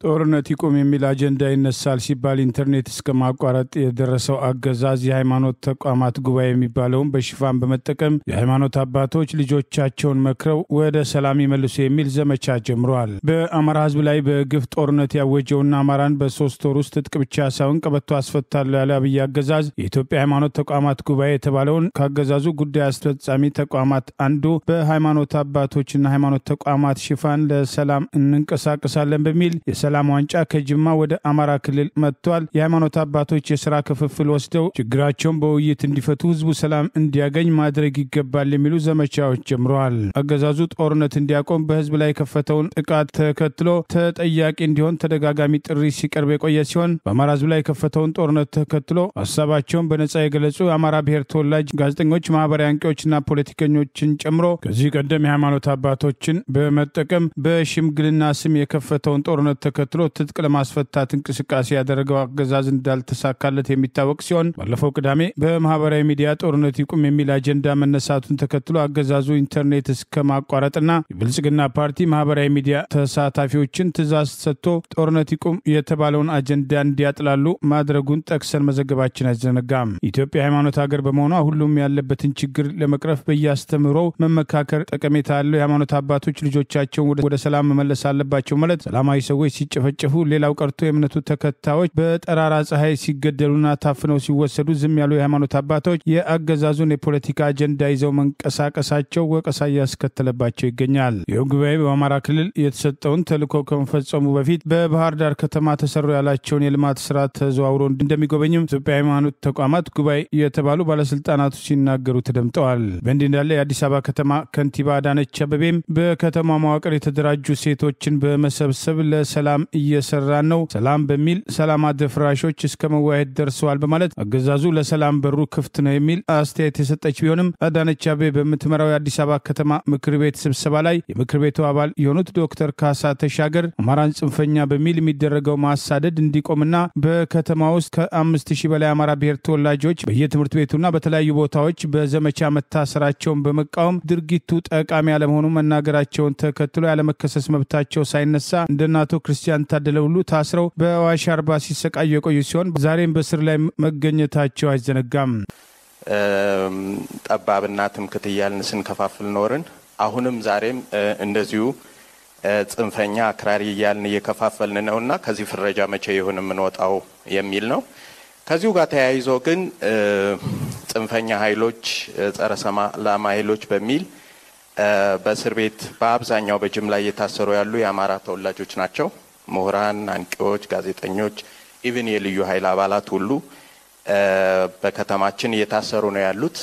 Speaker 1: ጦርነት ይቆም የሚል አጀንዳ ይነሳል ሲባል ኢንተርኔት እስከ ማቋረጥ የደረሰው አገዛዝ የሃይማኖት ተቋማት ጉባኤ የሚባለውን በሽፋን በመጠቀም የሃይማኖት አባቶች ልጆቻቸውን መክረው ወደ ሰላም ይመልሱ የሚል ዘመቻ ጀምሯል። በአማራ ህዝብ ላይ በግፍ ጦርነት ያወጀውና አማራን በ3 ወር ውስጥ ትጥቅ ብቻ ሳይሆን ቀበቶ አስፈታለሁ ያለ አብይ አገዛዝ የኢትዮጵያ ሃይማኖት ተቋማት ጉባኤ የተባለውን ካገዛዙ ጉዳይ አስፈጻሚ ተቋማት አንዱ በሃይማኖት አባቶችና ሃይማኖት ተቋማት ሽፋን ለሰላም እንንቀሳቀሳለን በሚል የሰላም ዋንጫ ከጅማ ወደ አማራ ክልል መጥቷል። የሃይማኖት አባቶች የሥራ ክፍፍል ወስደው ችግራቸውን በውይይት እንዲፈቱ ህዝቡ ሰላም እንዲያገኝ ማድረግ ይገባል የሚሉ ዘመቻዎች ጀምረዋል። አገዛዙ ጦርነት እንዲያቆም በህዝብ ላይ ከፈተውን ጥቃት ተከትሎ ተጠያቂ እንዲሆን ተደጋጋሚ ጥሪ ሲቀርብ የቆየ ሲሆን በአማራ ህዝብ ላይ ከፈተውን ጦርነት ተከትሎ ሐሳባቸውን በነጻ የገለጹ የአማራ ብሔር ተወላጅ ጋዜጠኞች፣ ማህበራዊ አንቂዎችና ፖለቲከኞችን ጨምሮ ከዚህ ቀደም የሃይማኖት አባቶችን በመጠቀም በሽምግልና ስም የከፈተውን ጦርነት ተከትሎ ትጥቅ ለማስፈታት እንቅስቃሴ ያደረገው አገዛዝ እንዳልተሳካለት የሚታወቅ ሲሆን ባለፈው ቅዳሜ በማህበራዊ ሚዲያ ጦርነት ይቁም የሚል አጀንዳ መነሳቱን ተከትሎ አገዛዙ ኢንተርኔት እስከ ማቋረጥና የብልጽግና ፓርቲ ማህበራዊ ሚዲያ ተሳታፊዎችን ትዕዛዝ ሰጥቶ ጦርነት ይቁም የተባለውን አጀንዳ እንዲያጥላሉ ማድረጉን ጠቅሰን መዘገባችን አይዘነጋም። ኢትዮጵያ ሃይማኖት ሀገር በመሆኗ ሁሉም ያለበትን ችግር ለመቅረፍ በያስተምረው መመካከር ጠቀሜታ ያለው የሃይማኖት አባቶች ልጆቻቸውን ወደ ሰላም መመለስ አለባቸው ማለት ሰላማዊ ሰዎች ሲጨፈጨፉ ሌላው ቀርቶ የእምነቱ ተከታዮች በጠራራ ፀሐይ ሲገደሉና ታፍነው ሲወሰዱ ዝም ያሉ የሃይማኖት አባቶች የአገዛዙን የፖለቲካ አጀንዳ ይዘው መንቀሳቀሳቸው ወቀሳ ያስከተለባቸው ይገኛል። ይህ ጉባኤ በአማራ ክልል የተሰጠውን ተልዕኮ ከመፈጸሙ በፊት በባህር ዳር ከተማ ተሰሩ ያላቸውን የልማት ስራ ተዘዋውሮ እንደሚጎበኝም ኢትዮጵያ ሃይማኖት ተቋማት ጉባኤ የተባሉ ባለስልጣናቱ ሲናገሩ ተደምጠዋል። በእንዲህ እንዳለ የአዲስ አበባ ከተማ ከንቲባ አዳነች አቤቤም በከተማ መዋቅር የተደራጁ ሴቶችን በመሰብሰብ ለሰላም ለሰላም እየሰራን ነው፣ ሰላም በሚል ሰላም አደፍራሾች እስከ መዋየት ደርሰዋል በማለት አገዛዙ ለሰላም በሩ ክፍት ነው የሚል አስተያየት የሰጠች ቢሆንም አዳነች አቤቤ በምትመራው የአዲስ አበባ ከተማ ምክር ቤት ስብሰባ ላይ የምክር ቤቱ አባል የሆኑት ዶክተር ካሳ ተሻገር አማራን ጽንፈኛ በሚል የሚደረገው ማሳደድ እንዲቆምና በከተማ ውስጥ ከ5000 በላይ አማራ ብሔር ተወላጆች በየትምህርት ቤቱና በተለያዩ ቦታዎች በዘመቻ መታሰራቸውን በመቃወም ድርጊቱ ጠቃሚ ያለመሆኑ መናገራቸውን ተከትሎ ያለመከሰስ መብታቸው ሳይነሳ እንደነ አቶ ክርስቲያን ታደለ ሁሉ ታስረው በአዋሽ አርባ ሲሰቃዩ የቆዩ ሲሆን ዛሬም በስር ላይ መገኘታቸው አይዘነጋም።
Speaker 3: ጠባብና ትምክህት እያልን ስንከፋፍል ኖርን። አሁንም ዛሬም እንደዚሁ ጽንፈኛ አክራሪ እያልን እየከፋፈልን ነውና ከዚህ ፍረጃ መቼ ይሁን የምንወጣው የሚል ነው። ከዚሁ ጋር ተያይዞ ግን ጽንፈኛ ኃይሎች ጸረ ሰላም ኃይሎች በሚል በእስር ቤት በአብዛኛው በጅምላ እየታሰሩ ያሉ የአማራ ተወላጆች ናቸው። ምሁራን፣ አንቂዎች፣ ጋዜጠኞች፣ ኢቭን የልዩ ኃይል አባላት ሁሉ በከተማችን እየታሰሩ ነው ያሉት።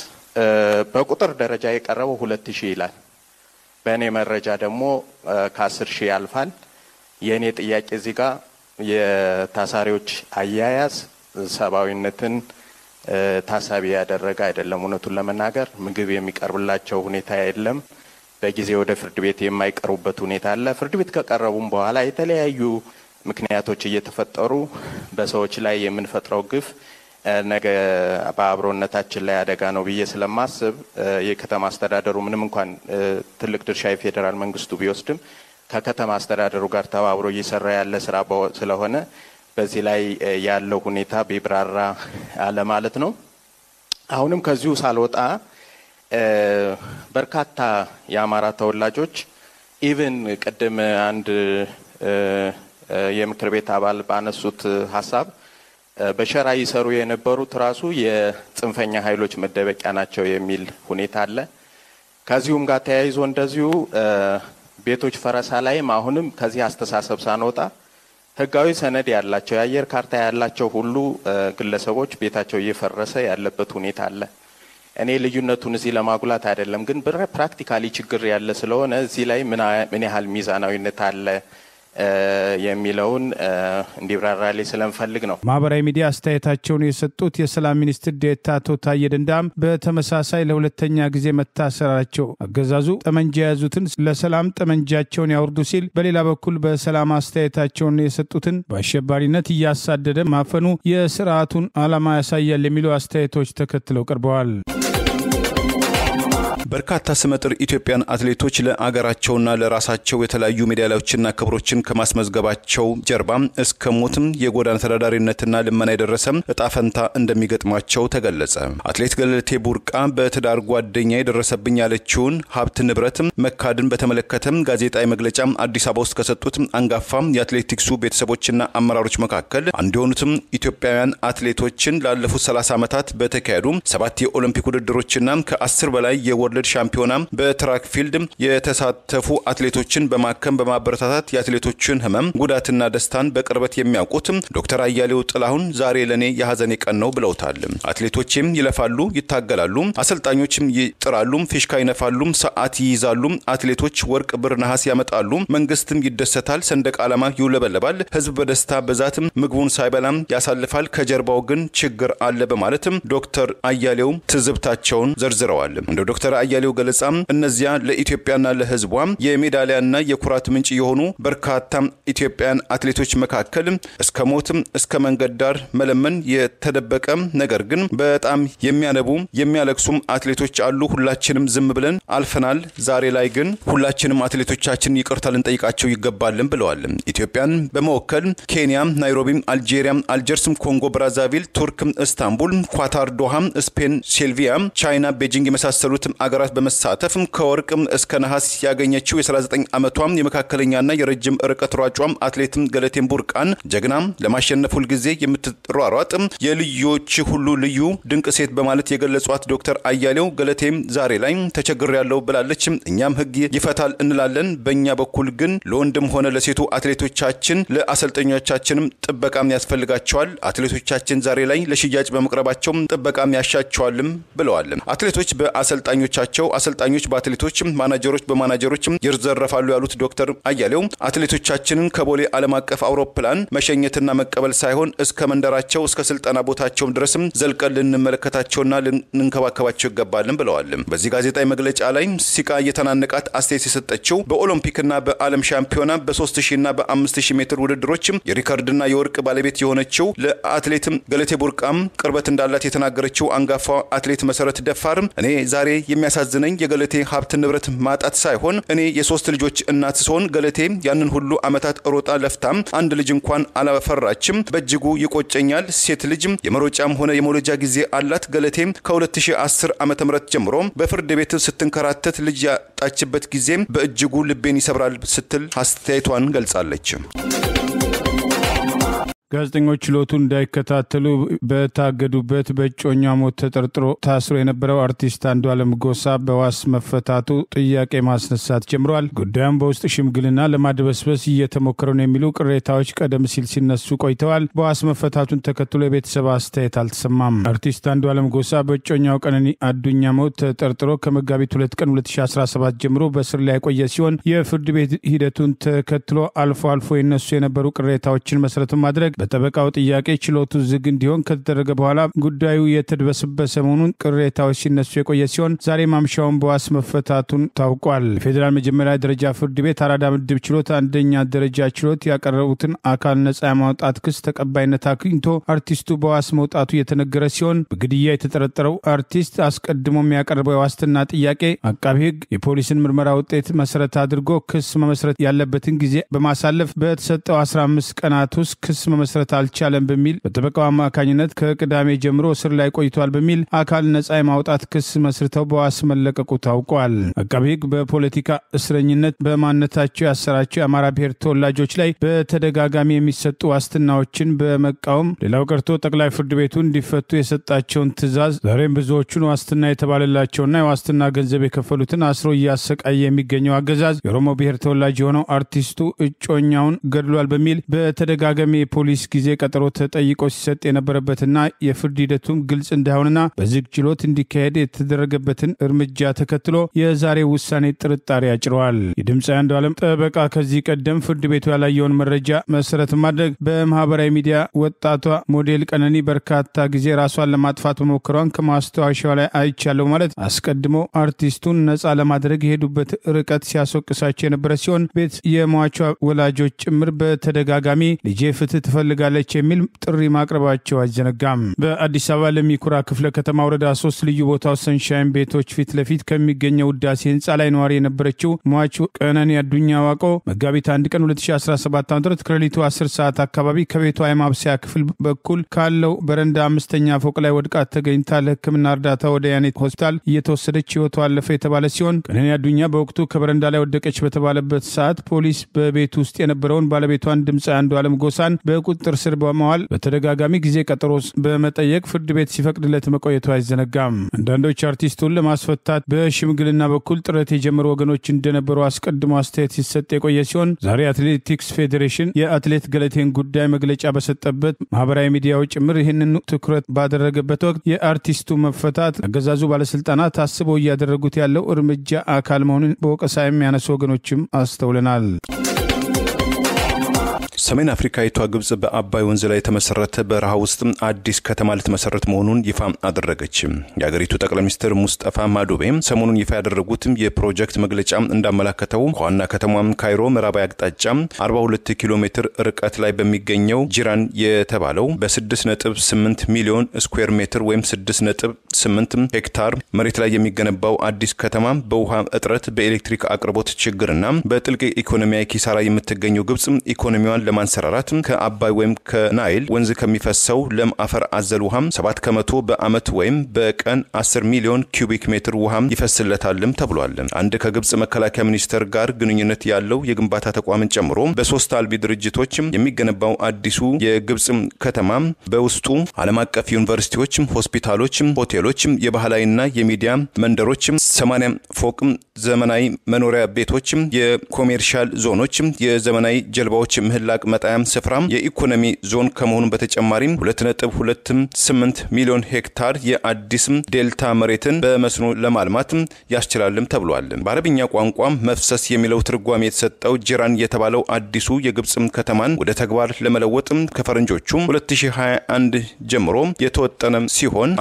Speaker 3: በቁጥር ደረጃ የቀረበው 2000 ይላል። በእኔ መረጃ ደግሞ ከ10000 ያልፋል። የእኔ ጥያቄ እዚህ ጋር የታሳሪዎች አያያዝ ሰብአዊነትን ታሳቢ ያደረገ አይደለም። እውነቱን ለመናገር ምግብ የሚቀርብላቸው ሁኔታ የለም። በጊዜ ወደ ፍርድ ቤት የማይቀርቡበት ሁኔታ አለ። ፍርድ ቤት ከቀረቡም በኋላ የተለያዩ ምክንያቶች እየተፈጠሩ በሰዎች ላይ የምንፈጥረው ግፍ ነገ በአብሮነታችን ላይ አደጋ ነው ብዬ ስለማስብ የከተማ አስተዳደሩ ምንም እንኳን ትልቅ ድርሻ የፌደራል መንግስቱ ቢወስድም ከከተማ አስተዳደሩ ጋር ተባብሮ እየሰራ ያለ ስራ ስለሆነ በዚህ ላይ ያለው ሁኔታ ቢብራራ አለ ማለት ነው። አሁንም ከዚሁ ሳልወጣ በርካታ የአማራ ተወላጆች ኢቭን ቀደም አንድ የምክር ቤት አባል ባነሱት ሐሳብ በሸራ ይሰሩ የነበሩት ራሱ የጽንፈኛ ኃይሎች መደበቂያ ናቸው የሚል ሁኔታ አለ። ከዚሁም ጋር ተያይዞ እንደዚሁ ቤቶች ፈረሳ ላይም አሁንም ከዚህ አስተሳሰብ ሳንወጣ ህጋዊ ሰነድ ያላቸው የአየር ካርታ ያላቸው ሁሉ ግለሰቦች ቤታቸው እየፈረሰ ያለበት ሁኔታ አለ። እኔ ልዩነቱን እዚህ ለማጉላት አይደለም፣ ግን ፕራክቲካሊ ችግር ያለ ስለሆነ እዚህ ላይ ምን ያህል ሚዛናዊነት አለ የሚለውን እንዲብራራልኝ ስለምፈልግ ነው።
Speaker 1: ማህበራዊ ሚዲያ አስተያየታቸውን የሰጡት የሰላም ሚኒስትር ዴኤታ አቶ ታዬ ደንዳም በተመሳሳይ ለሁለተኛ ጊዜ መታሰራቸው አገዛዙ ጠመንጃ ያዙትን ለሰላም ጠመንጃቸውን ያወርዱ ሲል፣ በሌላ በኩል በሰላም አስተያየታቸውን የሰጡትን በአሸባሪነት እያሳደደ ማፈኑ የስርዓቱን ዓላማ ያሳያል የሚሉ አስተያየቶች ተከትለው ቀርበዋል።
Speaker 2: በርካታ ስመጥር ኢትዮጵያን አትሌቶች ለአገራቸውና ለራሳቸው የተለያዩ ሜዳሊያዎችና ክብሮችን ከማስመዝገባቸው ጀርባ እስከ ሞትም የጎዳና ተዳዳሪነትና ልመና የደረሰም እጣ ፈንታ እንደሚገጥማቸው ተገለጸ። አትሌት ገለቴ ቡርቃ በትዳር ጓደኛ የደረሰብኝ ያለችውን ሀብት ንብረት መካድን በተመለከተም ጋዜጣዊ መግለጫ አዲስ አበባ ውስጥ ከሰጡት አንጋፋ የአትሌቲክሱ ቤተሰቦችና አመራሮች መካከል አንዱ የሆኑትም ኢትዮጵያውያን አትሌቶችን ላለፉት 30 ዓመታት በተካሄዱ 7 የኦሎምፒክ ውድድሮችና ከ10 በላይ የወርልድ ሻምፒዮና በትራክ ፊልድ የተሳተፉ አትሌቶችን በማከም በማበረታታት የአትሌቶችን ህመም ጉዳትና ደስታን በቅርበት የሚያውቁት ዶክተር አያሌው ጥላሁን ዛሬ ለኔ የሐዘኔ ቀን ነው ብለውታል። አትሌቶችም ይለፋሉ፣ ይታገላሉ፣ አሰልጣኞችም ይጥራሉ፣ ፊሽካ ይነፋሉ፣ ሰዓት ይይዛሉ፣ አትሌቶች ወርቅ ብር ነሐስ ያመጣሉ፣ መንግስትም ይደሰታል፣ ሰንደቅ ዓላማ ይውለበለባል፣ ህዝብ በደስታ ብዛት ምግቡን ሳይበላም ያሳልፋል፣ ከጀርባው ግን ችግር አለ በማለት ዶክተር አያሌው ትዝብታቸውን ዘርዝረዋል። እንደ ዶክተር አያሌው ገለጻ እነዚያ ለኢትዮጵያና ለህዝቧ የሜዳሊያና የኩራት ምንጭ የሆኑ በርካታ ኢትዮጵያን አትሌቶች መካከል እስከ ሞትም እስከ መንገድ ዳር መለመን የተደበቀ ነገር ግን በጣም የሚያነቡ የሚያለቅሱም አትሌቶች አሉ። ሁላችንም ዝም ብለን አልፈናል። ዛሬ ላይ ግን ሁላችንም አትሌቶቻችን ይቅርታ ልንጠይቃቸው ይገባል ብለዋል። ኢትዮጵያን በመወከል ኬንያ፣ ናይሮቢ፣ አልጄሪያ፣ አልጀርስ፣ ኮንጎ ብራዛቪል፣ ቱርክ፣ ኢስታንቡል፣ ኳታር፣ ዶሃ፣ ስፔን፣ ሴልቪያ፣ ቻይና፣ ቤጂንግ የመሳሰሉት አገራት በመሳተፍ ከወርቅ እስከ ነሐስ ያገኘችው የ39 ዓመቷ የመካከለኛና የረጅም ርቀት ሯጯ አትሌት ገለቴ ቡርቃን ጀግና ለማሸነፍ ሁሉ ጊዜ የምትሯሯጥ የልጆች ሁሉ ልዩ ድንቅ ሴት በማለት የገለጿት ዶክተር አያሌው ገለቴ ዛሬ ላይ ተቸግሬያለሁ ብላለች። እኛም ህግ ይፈታል እንላለን። በእኛ በኩል ግን ለወንድም ሆነ ለሴቱ አትሌቶቻችን ለአሰልጣኞቻችንም ጥበቃም ያስፈልጋቸዋል። አትሌቶቻችን ዛሬ ላይ ለሽያጭ በመቅረባቸው ጥበቃም ያሻቸዋልም ብለዋል። አትሌቶች በአሰልጣኞቻቸው በአትሌቶቻቸው አሰልጣኞች በአትሌቶች ማናጀሮች በማናጀሮች ይርዘረፋሉ ያሉት ዶክተር አያሌው አትሌቶቻችንን ከቦሌ ዓለም አቀፍ አውሮፕላን መሸኘትና መቀበል ሳይሆን እስከ መንደራቸው እስከ ስልጠና ቦታቸው ድረስም ዘልቀን ልንመለከታቸውና ልንከባከባቸው ይገባልን ብለዋል። በዚህ ጋዜጣዊ መግለጫ ላይ ሲቃ የተናነቃት አስተያየት የሰጠችው በኦሎምፒክና በዓለም ሻምፒዮና በ3000 እና በ5000 ሜትር ውድድሮች የሪከርድና የወርቅ ባለቤት የሆነችው ለአትሌት ገለቴ ቡርቃም ቅርበት እንዳላት የተናገረችው አንጋፋ አትሌት መሰረት ደፋር እኔ ዛሬ የሚያሳዝነኝ የገለቴ ሀብት ንብረት ማጣት ሳይሆን እኔ የሶስት ልጆች እናት ስሆን ገለቴ ያንን ሁሉ አመታት ሮጣ ለፍታም አንድ ልጅ እንኳን አላፈራችም። በእጅጉ ይቆጨኛል። ሴት ልጅ የመሮጫም ሆነ የመውለጃ ጊዜ አላት። ገለቴ ከ2010 ዓመተ ምህረት ጀምሮ በፍርድ ቤት ስትንከራተት ልጅ ያጣችበት ጊዜ በእጅጉ ልቤን ይሰብራል ስትል አስተያየቷን ገልጻለች።
Speaker 1: ጋዜጠኞች ችሎቱን እንዳይከታተሉ በታገዱበት በእጮኛ ሞት ተጠርጥሮ ታስሮ የነበረው አርቲስት አንዱዓለም ጎሳ በዋስ መፈታቱ ጥያቄ ማስነሳት ጀምሯል። ጉዳዩም በውስጥ ሽምግልና ለማድበስበስ እየተሞከረ ነው የሚሉ ቅሬታዎች ቀደም ሲል ሲነሱ ቆይተዋል። በዋስ መፈታቱን ተከትሎ የቤተሰብ አስተያየት አልተሰማም። አርቲስት አንዱዓለም ጎሳ በእጮኛው ቀነኒ አዱኛ ሞት ተጠርጥሮ ከመጋቢት 2 ቀን 2017 ጀምሮ በስር ላይ የቆየ ሲሆን የፍርድ ቤት ሂደቱን ተከትሎ አልፎ አልፎ የነሱ የነበሩ ቅሬታዎችን መሰረት ማድረግ በተበቃው ጥያቄ ችሎቱ ዝግ እንዲሆን ከተደረገ በኋላ ጉዳዩ የተድበሰበሰ መሆኑን ቅሬታዎች ሲነሱ የቆየ ሲሆን ዛሬ ማምሻውን በዋስ መፈታቱን ታውቋል። የፌዴራል መጀመሪያ ደረጃ ፍርድ ቤት አራዳ ምድብ ችሎት አንደኛ ደረጃ ችሎት ያቀረቡትን አካል ነጻ የማውጣት ክስ ተቀባይነት አግኝቶ አርቲስቱ በዋስ መውጣቱ የተነገረ ሲሆን በግድያ የተጠረጠረው አርቲስት አስቀድሞ የሚያቀርበው የዋስትና ጥያቄ አቃቤ ሕግ የፖሊስን ምርመራ ውጤት መሰረት አድርጎ ክስ መመስረት ያለበትን ጊዜ በማሳለፍ በተሰጠው 15 ቀናት ውስጥ ክስ መመስረት አልቻለም በሚል በተበቃው አማካኝነት ከቅዳሜ ጀምሮ እስር ላይ ቆይቷል በሚል አካል ነጻ የማውጣት ክስ መስርተው በዋስ መለቀቁ ታውቋል። አቃቤ ሕግ በፖለቲካ እስረኝነት በማንነታቸው ያሰራቸው የአማራ ብሔር ተወላጆች ላይ በተደጋጋሚ የሚሰጡ ዋስትናዎችን በመቃወም ሌላው ቀርቶ ጠቅላይ ፍርድ ቤቱ እንዲፈቱ የሰጣቸውን ትዕዛዝ ዛሬም ብዙዎቹን ዋስትና የተባለላቸውና የዋስትና ገንዘብ የከፈሉትን አስሮ እያሰቃየ የሚገኘው አገዛዝ የኦሮሞ ብሔር ተወላጅ የሆነው አርቲስቱ እጮኛውን ገድሏል በሚል በተደጋጋሚ የፖሊስ ጊዜ ቀጠሮ ተጠይቆ ሲሰጥ የነበረበትና የፍርድ ሂደቱም ግልጽ እንዳይሆንና በዝግ ችሎት እንዲካሄድ የተደረገበትን እርምጃ ተከትሎ የዛሬ ውሳኔ ጥርጣሬ ያጭረዋል። የድምፃዊ አንዱዓለም ጠበቃ ከዚህ ቀደም ፍርድ ቤቱ ያላየውን መረጃ መሰረት ማድረግ በማህበራዊ ሚዲያ ወጣቷ ሞዴል ቀነኒ በርካታ ጊዜ ራሷን ለማጥፋት መሞከሯን ከማስታወሻው ላይ አይቻለው ማለት አስቀድሞ አርቲስቱን ነጻ ለማድረግ የሄዱበት ርቀት ሲያስወቅሳቸው የነበረ ሲሆን ቤት የሟቿ ወላጆች ጭምር በተደጋጋሚ ልጄ ፍትህ ትፈልጋለች የሚል ጥሪ ማቅረባቸው አይዘነጋም። በአዲስ አበባ ለሚኩራ ክፍለ ከተማ ወረዳ 3 ልዩ ቦታው ሰንሻይን ቤቶች ፊት ለፊት ከሚገኘው ውዳሴ ህንጻ ላይ ነዋሪ የነበረችው ሟቹ ቀነኒ አዱኛ ዋቆ መጋቢት 1 ቀን 2017 ዓ.ም ከሌሊቱ 10 ሰዓት አካባቢ ከቤቷ የማብሰያ ክፍል በኩል ካለው በረንዳ 5ኛ ፎቅ ላይ ወድቃ ተገኝታ ለሕክምና እርዳታ ወደ ያኔት ሆስፒታል እየተወሰደች ህይወቷ አለፈ የተባለ ሲሆን ቀነኒ አዱኛ በወቅቱ ከበረንዳ ላይ ወደቀች በተባለበት ሰዓት ፖሊስ በቤት ውስጥ የነበረውን ባለቤቷን ድምፃዊ አንዱዓለም ጎሳን በቁጥጥር ስር በመዋል በተደጋጋሚ ጊዜ ቀጠሮ በመጠየቅ ፍርድ ቤት ሲፈቅድለት መቆየቱ አይዘነጋም። አንዳንዶች አርቲስቱን ለማስፈታት በሽምግልና በኩል ጥረት የጀመሩ ወገኖች እንደነበሩ አስቀድሞ አስተያየት ሲሰጥ የቆየ ሲሆን ዛሬ አትሌቲክስ ፌዴሬሽን የአትሌት ገለቴን ጉዳይ መግለጫ በሰጠበት ማህበራዊ ሚዲያው ጭምር ይህንን ትኩረት ባደረገበት ወቅት የአርቲስቱ መፈታት አገዛዙ ባለስልጣናት ታስበው እያደረጉት ያለው እርምጃ አካል መሆኑን በወቀሳ የሚያነሱ ወገኖችም አስተውለናል።
Speaker 2: ሰሜን አፍሪካዊቷ ግብጽ በአባይ ወንዝ ላይ የተመሰረተ በረሃ ውስጥ አዲስ ከተማ ልትመሰረት መሆኑን ይፋ አደረገች። የሀገሪቱ ጠቅላይ ሚኒስትር ሙስጠፋ ማዱቤ ሰሞኑን ይፋ ያደረጉት የፕሮጀክት መግለጫ እንዳመላከተው ከዋና ከተማም ካይሮ ምዕራባዊ አቅጣጫ 42 ኪሎ ሜትር ርቀት ላይ በሚገኘው ጂራን የተባለው በ6.8 ሚሊዮን ስኩዌር ሜትር ወይም 6.8 ሄክታር መሬት ላይ የሚገነባው አዲስ ከተማ በውሃ እጥረት፣ በኤሌክትሪክ አቅርቦት ችግርና በጥልቅ ኢኮኖሚያዊ ኪሳራ የምትገኘው ግብጽ ኢኮኖሚዋን ለማንሰራራት ከአባይ ወይም ከናይል ወንዝ ከሚፈሰው ለም አፈር አዘል ውሃም 7% በአመት ወይም በቀን 10 ሚሊዮን ኪዩቢክ ሜትር ውሃም ይፈስለታልም ተብሏል። አንድ ከግብጽ መከላከያ ሚኒስቴር ጋር ግንኙነት ያለው የግንባታ ተቋምን ጨምሮ በሶስት አልቢ ድርጅቶች የሚገነባው አዲሱ የግብጽ ከተማ በውስጡ ዓለም አቀፍ ዩኒቨርሲቲዎች፣ ሆስፒታሎች፣ ሆቴሎች፣ ሌሎችም የባህላዊና የሚዲያ መንደሮችም 80 ፎቅ ዘመናዊ መኖሪያ ቤቶችም የኮሜርሻል ዞኖችም የዘመናዊ ጀልባዎች ምህላቅ መጣያም ስፍራም የኢኮኖሚ ዞን ከመሆኑ በተጨማሪም 2.28 ሚሊዮን ሄክታር የአዲስም ዴልታ መሬትን በመስኖ ለማልማት ያስችላልም ተብሏል። በአረብኛ ቋንቋ መፍሰስ የሚለው ትርጓሜ የተሰጠው ጂራን የተባለው አዲሱ የግብጽ ከተማን ወደ ተግባር ለመለወጥ ከፈረንጆቹ 2021 ጀምሮ የተወጠነ ሲሆን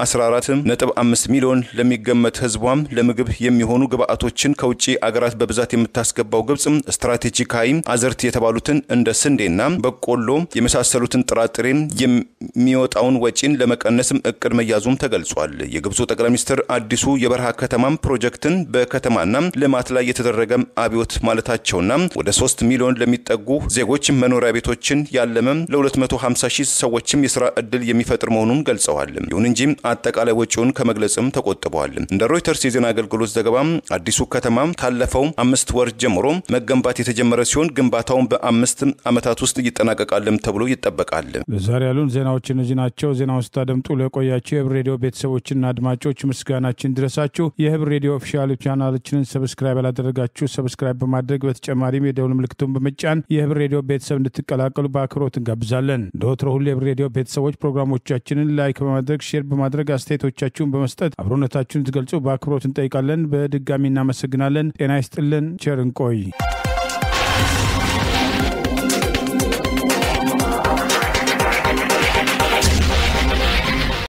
Speaker 2: 114.5 ሚሊዮን ለሚገመት ህዝቧም ለምግብ የሚሆኑ ግብአቶችን ከውጪ አገራት በብዛት የምታስገባው ግብጽ ስትራቴጂካዊ አዘርት የተባሉትን እንደ ስንዴና በቆሎ የመሳሰሉትን ጥራጥሬን የሚወጣውን ወጪን ለመቀነስም እቅድ መያዙም ተገልጿል። የግብጹ ጠቅላይ ሚኒስትር አዲሱ የበረሃ ከተማም ፕሮጀክትን በከተማና ልማት ላይ የተደረገ አብዮት ማለታቸውና ወደ 3 ሚሊዮን ለሚጠጉ ዜጎች መኖሪያ ቤቶችን ያለመ ለ250 ሺህ ሰዎችም የሥራ ዕድል የሚፈጥር መሆኑን ገልጸዋል። ይሁን እንጂ አጠቃላይ ወጪውን ከመግለጽም ተቆጥበዋል። እንደ ሮይተርስ የዜና አገልግሎት ዘገባም አዲሱ ከተማ ካለፈው 5 ወር ጀምሮ መገንባት የተጀመረ ሲሆን ግንባታውን በ5 ዓመታት ውስጥ ይጠናቀቃልም ተብሎ ይጠበቃል።
Speaker 1: ለዛሬ ያሉን ዜናዎች እነዚህ ናቸው። ዜናውን ስታደምጡ ለቆያችሁ የህብር ሬዲዮ ቤተሰቦችና አድማጮች ምስጋናችን ድረሳችሁ። የህብር ሬዲዮ ኦፊሻል ቻናላችንን ሰብስክራይብ ያላደረጋችሁ ሰብስክራይብ በማድረግ በተጨማሪም የደውል ምልክቱን በመጫን የህብር ሬዲዮ ቤተሰብ እንድትቀላቀሉ በአክብሮት እንጋብዛለን። እንደወትሮ ሁሉ የህብር ሬዲዮ ቤተሰቦች ፕሮግራሞቻችንን ላይክ በማድረግ ሼር በማድረግ አስተያየቶቻችሁን በመስጠት አብሮነታችሁን ትገልጹ በአክብሮት እንጠይቃለን። በድጋሚ እናመሰግናለን። ጤና ይስጥልን። ቸር እንቆይ።